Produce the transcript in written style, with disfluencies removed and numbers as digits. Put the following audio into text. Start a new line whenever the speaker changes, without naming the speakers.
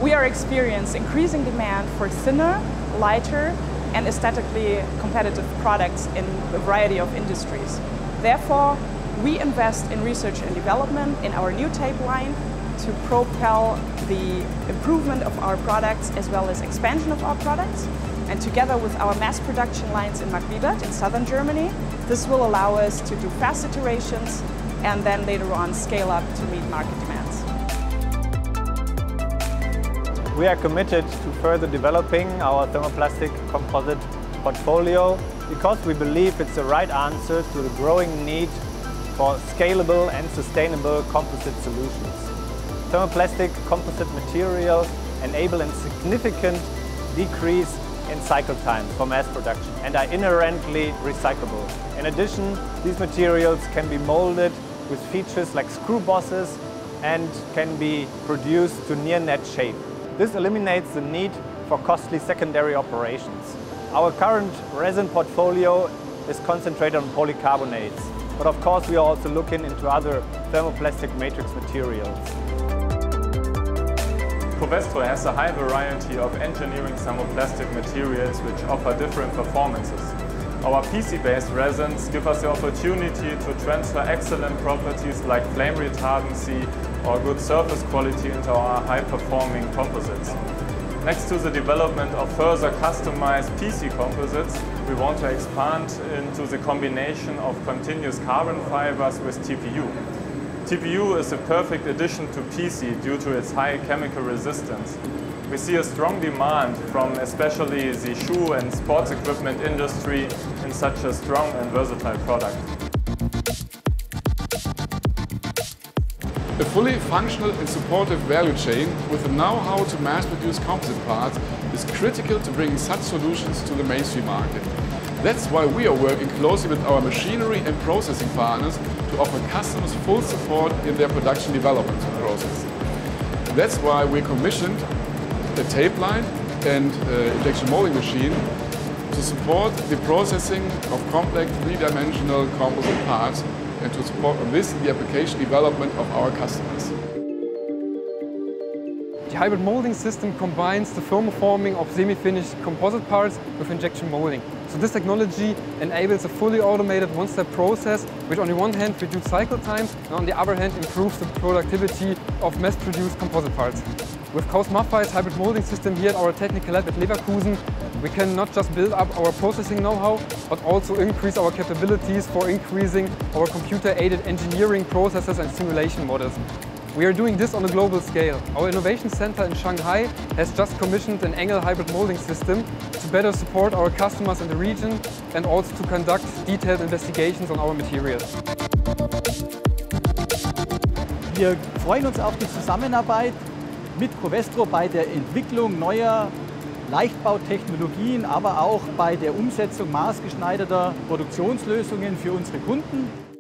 We are experiencing increasing demand for thinner, lighter and aesthetically competitive products in a variety of industries. Therefore, we invest in research and development in our new tape line to propel the improvement of our products as well as expansion of our products. And together with our mass production lines in Marktbibert in southern Germany, this will allow us to do fast iterations and then later on scale up to meet market demands.
We are committed to further developing our thermoplastic composite portfolio because we believe it's the right answer to the growing need for scalable and sustainable composite solutions. Thermoplastic composite materials enable a significant decrease in cycle times for mass production and are inherently recyclable. In addition, these materials can be molded with features like screw bosses and can be produced to near net shape. This eliminates the need for costly secondary operations. Our current resin portfolio is concentrated on polycarbonates, but of course we are also looking into other thermoplastic matrix materials.
Covestro has a high variety of engineering thermoplastic materials which offer different performances. Our PC-based resins give us the opportunity to transfer excellent properties like flame retardancy or good surface quality into our high-performing composites. Next to the development of further customized PC composites, we want to expand into the combination of continuous carbon fibers with TPU. TPU is a perfect addition to PC due to its high chemical resistance. We see a strong demand from especially the shoe and sports equipment industry in such a strong and versatile product.
A fully functional and supportive value chain with the know-how to mass-produce composite parts is critical to bringing such solutions to the mainstream market. That's why we are working closely with our machinery and processing partners to offer customers full support in their production development process. That's why we commissioned a tape line and injection molding machine to support the processing of complex three-dimensional composite parts and to support on this the application development of our customers.
The hybrid molding system combines the thermoforming of semi-finished composite parts with injection molding. So this technology enables a fully automated one-step process which on the one hand reduces cycle times and on the other hand improves the productivity of mass-produced composite parts. With Kraus Maffei's hybrid molding system here at our technical lab at Leverkusen, we can not just build up our processing know-how, but also increase our capabilities for increasing our computer-aided engineering processes and simulation models. We are doing this on a global scale. Our innovation center in Shanghai has just commissioned an Engel hybrid molding system to better support our customers in the region and also to conduct detailed investigations on our materials.
Wir freuen uns auf die Zusammenarbeit mit Covestro bei der Entwicklung neuer Leichtbautechnologien, aber auch bei der Umsetzung maßgeschneiderter Produktionslösungen für unsere Kunden.